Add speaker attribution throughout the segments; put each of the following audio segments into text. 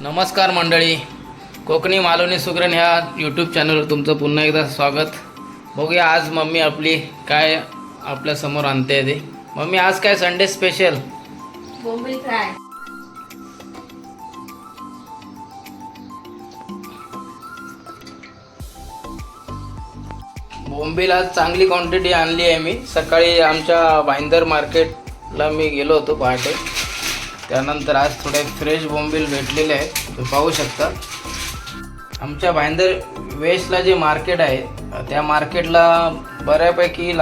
Speaker 1: नमस्कार मंडळी, कोकणी मालवणी सुगरण ह्या यूट्यूब चॅनलवर तुमचं पुन्हा एकदा स्वागत. बघूया आज मम्मी आपली काय आपल्यासमोर आणते ते. मम्मी आज काय संडे स्पेशल?
Speaker 2: बोंबील फ्राय.
Speaker 1: बोंबील आज चांगली क्वांटिटी आणली आहे मी. सकाळी आमच्या भाईंदर मार्केटला मी गेलो होतो पहाटे. त्यानंतर आज थोडे फ्रेश बोंबील भेटलेले आहेत, तुम्ही पाहू शकता. आमच्या भाईंदर वेस्टला जे मार्केट आहे त्या मार्केटला बऱ्यापैकी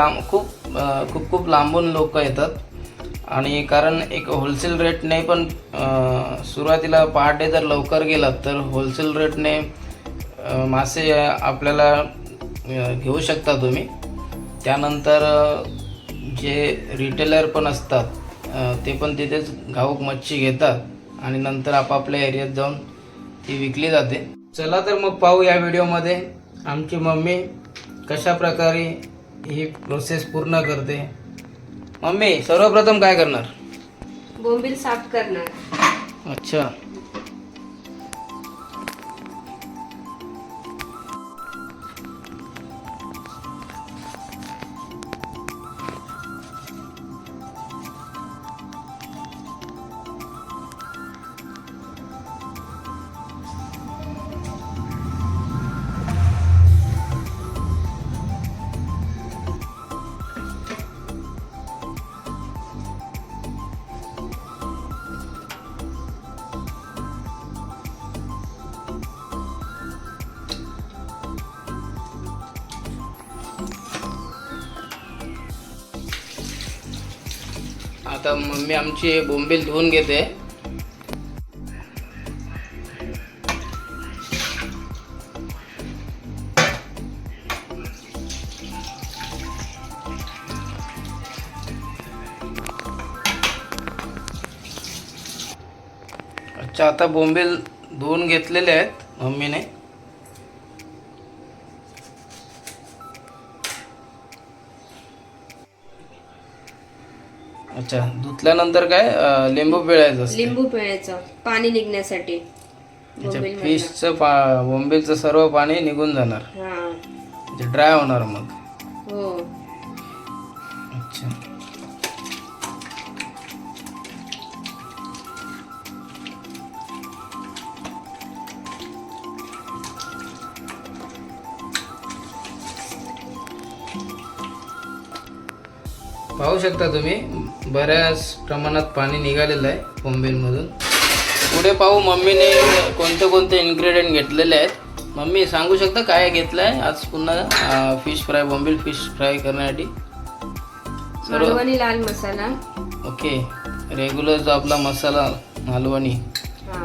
Speaker 1: खूप लांबून लोक येतात आणि कारण एक होलसेल रेटने पण सुरुवातीला पहाटे जर लवकर गेलात तर होलसेल रेटने मासे आपल्याला घेऊ शकता तुम्ही. त्यानंतर जे रिटेलर पण असतात ते पण तिथेच घाऊक मच्छी घेतात आणि नंतर आपापल्या एरियात जाऊन ती विकली जाते. चला तर मग पाहू या व्हिडिओमध्ये आमची मम्मी कशा प्रकारे ही प्रोसेस पूर्ण करते. मम्मी सर्वप्रथम काय करणार?
Speaker 2: बोंबील साफ करणार.
Speaker 1: अच्छा, आता मम्मी आमची बोंबील धुवून घेते. अच्छा, आता बोंबील धुवून घेतलेले आहेत मम्मीने. अच्छा, धुतल्यानंतर काय लिंबू पिळायचं असते?
Speaker 2: लिंबू पिळायचं पाणी निघण्यासाठी.
Speaker 1: अच्छा, फिशचं बोंबीलचं सर्व पाणी निघून जाणार,
Speaker 2: हा,
Speaker 1: म्हणजे ड्राय होणार मग.
Speaker 2: हो.
Speaker 1: अच्छा, पाहू शकता तुम्ही बऱ्याच प्रमाणात पाणी निघालेलं आहे बोंबीलमधून. पुढे पाहू मम्मीने कोणते कोणते इन्ग्रेडियंट घेतलेले आहेत. मम्मी सांगू शकता काय घेतलं आहे आज पुन्हा फिश फ्राय, बोंबील फिश फ्राय करण्यासाठी?
Speaker 2: मालवणी लाल मसाला.
Speaker 1: ओके, रेग्युलर जो आपला मसाला मालवणी.
Speaker 2: हा,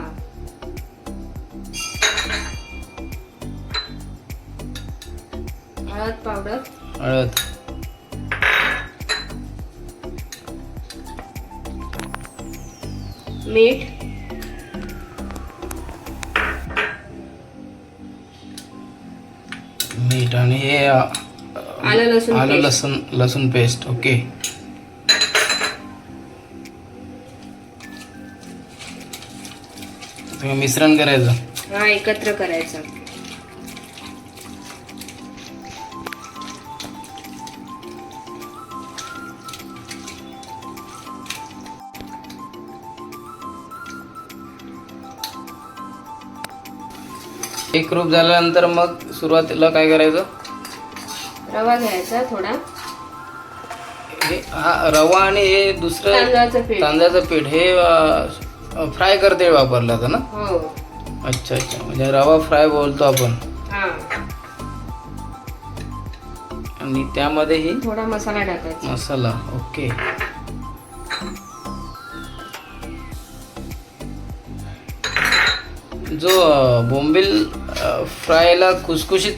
Speaker 2: हळद पावडर.
Speaker 1: हळद,
Speaker 2: मीठ.
Speaker 1: मीठ आणि हे आलं लसूण पेस्ट. ओके, मिश्रण करायचं.
Speaker 2: हा, एकत्र करायचं.
Speaker 1: एक रूप झाल्यानंतर मग सुरुवातीला काय करायचं?
Speaker 2: रवा घ्यायचा थोडा.
Speaker 1: हा, रवा आणि हे दुसरं तांदळाचं पीठ हे फ्राय करते वापरलं जातं ना?
Speaker 2: हो.
Speaker 1: अच्छा अच्छा, म्हणजे रवा फ्राय बोलतो आपण.
Speaker 2: हा,
Speaker 1: आणि त्यामध्येही
Speaker 2: थोडा मसाला टाकायचा.
Speaker 1: मसाला. ओके, जो बोंबील फ्रायला खुसखुशीत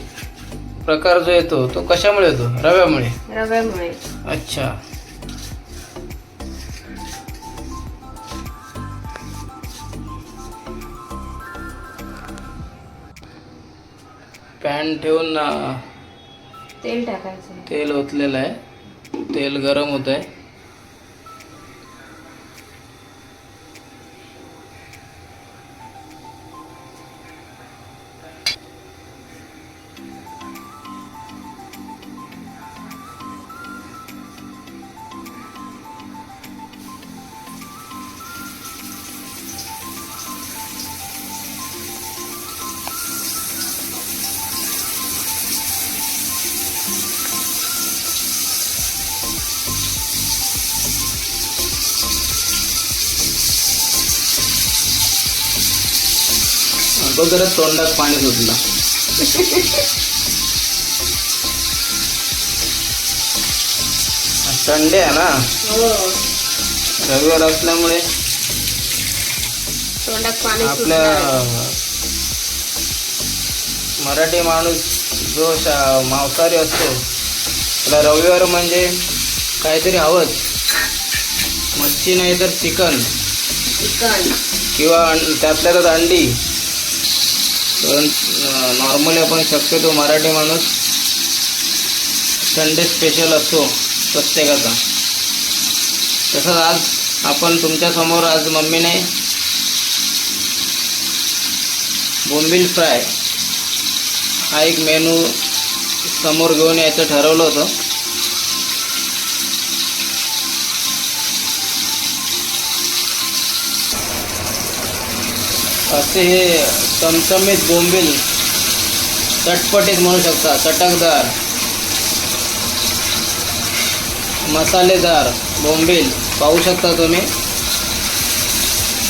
Speaker 1: प्रकार जो येतो तो कशामुळे येतो? रव्यामुळे.
Speaker 2: रव्यामुळे.
Speaker 1: अच्छा, पॅन ठेवून
Speaker 2: तेल टाकायचं.
Speaker 1: तेल ओतलेलं आहे, तेल गरम होत आहे. अगोदरच तोंडात पाणी सुटलं. संडे आहे ना,
Speaker 2: हो,
Speaker 1: रविवार असल्यामुळे
Speaker 2: तोंडात पाणी
Speaker 1: आपल्या
Speaker 2: सुटलं.
Speaker 1: मराठी माणूस जो मांसाहारी असतो त्याला रविवार म्हणजे काहीतरी हवंच. मच्छी नाही तर चिकन
Speaker 2: चिकन.
Speaker 1: किंवा त्यातल्या त्यात अंडी. पण नॉर्मली आपण शक्यतो मराठी माणूस संडे स्पेशल असतो प्रत्येकाचा. तसंच आज आपण तुमच्यासमोर आज मम्मीने बोंबील फ्राय हा एक मेनू समोर घेऊन यायचं ठरवलं होतं. असे हे चमचमीत बोंबील, चटपटीत म्हणू शकता, चटकदार मसालेदार बोंबील पाहू शकता तुम्ही.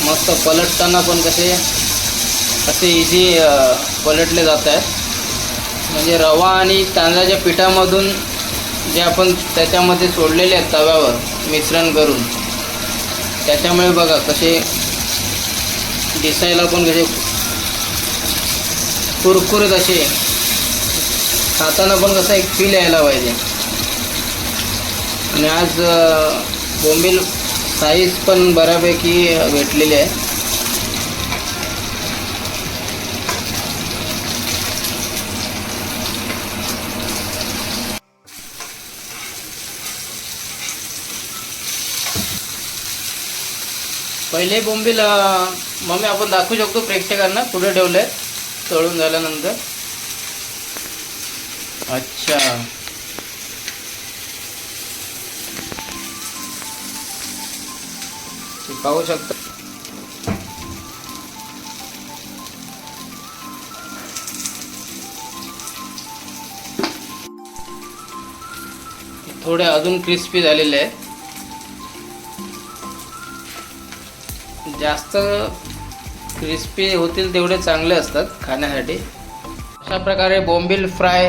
Speaker 1: मस्त पलटताना पण असे इझी पलटले जात आहेत. म्हणजे रवा आणि तांदळाच्या पिठामधून जे आपण त्याच्यामध्ये सोडलेले आहेत तव्यावर मिश्रण करून, त्याच्यामुळे बघा कसे दिसायला पण कसे कुरकुरीत, असे खाताना पण कसा एक फील यायला पाहिजे. आणि आज बोंबील साईज पण बऱ्यापैकी भेटलेली आहे. पहिले बोंबील मम्मी आपण दाखवू शकतो प्रेक्षकांना कुठे ठेवले तळून झाल्यानंतर. अच्छा, पाहू शकता. थोडे अजून क्रिस्पी झालेले आहे. जास्त क्रिस्पी होतील तेवढे चांगले असतात खाण्यासाठी. अशा प्रकारे बोंबील फ्राय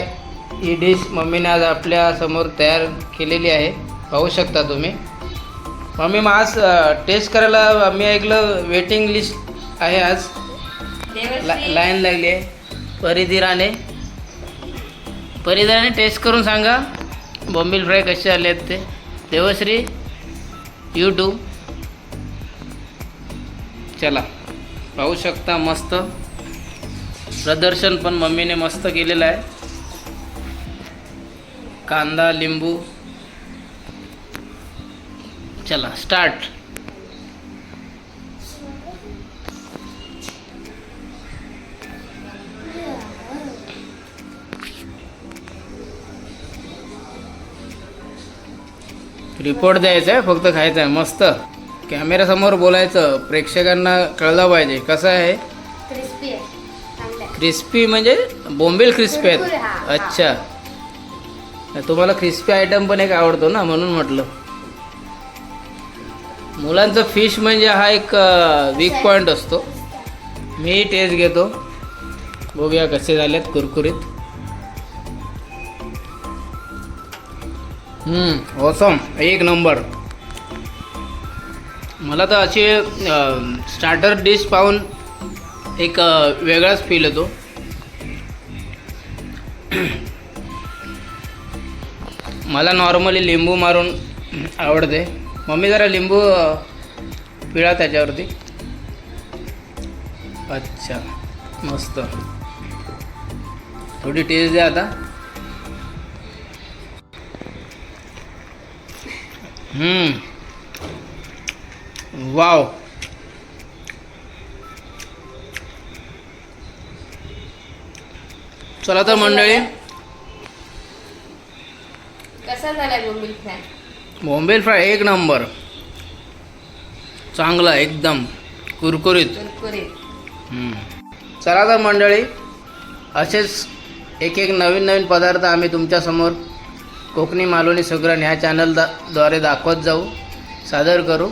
Speaker 1: ही डिश मम्मीने आज आपल्या समोर तयार केलेली आहे. पाहू शकता तुम्ही. मम्मी मग आज टेस्ट करायला मी ऐकलं वेटिंग लिस्ट आहे आज, लाईन लागली आहे. परिधिराने टेस्ट करून सांगा बोंबील फ्राय कसे आले आहेत ते. देवश्री यूट्यूब. चला पाहू शकता, मस्त प्रदर्शन पण मम्मीने मस्त केलेलं आहे. कांदा लिंबू. चला स्टार्ट. रिपोर्ट द्यायचा आहे, फक्त खायचं आहे. मस्त कॅमेऱ्यासमोर बोलायचं, प्रेक्षकांना कळलं पाहिजे कसं आहे.
Speaker 2: क्रिस्पी आहे, चांगलं आहे.
Speaker 1: क्रिस्पी म्हणजे बोंबील क्रिस्पी आहेत. अच्छा, तुम्हाला क्रिस्पी आयटम पण एक आवडतो ना, म्हणून म्हटलं. मुलांचं फिश म्हणजे हा एक वीक पॉईंट असतो. मी टेस्ट घेतो, बघूया कसे झालेत कुरकुरीत. ऑसम, एक नंबर. मला तर अशी स्टार्टर डिश पाहून एक वेगळाच फील येतो. मला नॉर्मली लिंबू मारून आवडते. मम्मी जरा लिंबू पिळा त्याच्यावरती. अच्छा, मस्त. थोडी टेस्ट द्या आता. वाव. चला तर मंडळी,
Speaker 2: कसा झालाय बोंबील फ्राय?
Speaker 1: बोंबील फ्राय एक नंबर, चांगला एकदम कुरकुरीत. चला तर मंडळी, असेच एक नवीन पदार्थ आम्ही तुमच्यासमोर कोकणी मालवणी सुगरण ह्या चॅनलद्वारे दाखवत जाऊ, सादर करू.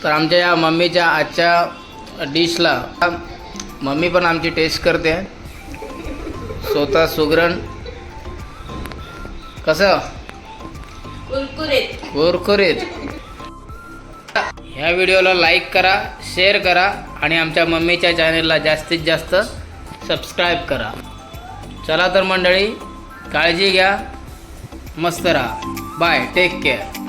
Speaker 1: तर आमच्या या मम्मीच्या आजच्या डिशला मम्मी पण आमची टेस्ट करते स्वतः सुगरण. कसं
Speaker 2: कुरकुरीत.
Speaker 1: कुरकुरीत. ह्या व्हिडिओला लाईक करा, शेअर करा आणि आमच्या मम्मीच्या चॅनलला जास्तीत जास्त सबस्क्राईब करा. चला तर मंडळी, काळजी घ्या, मस्त राहा. Bye, take care.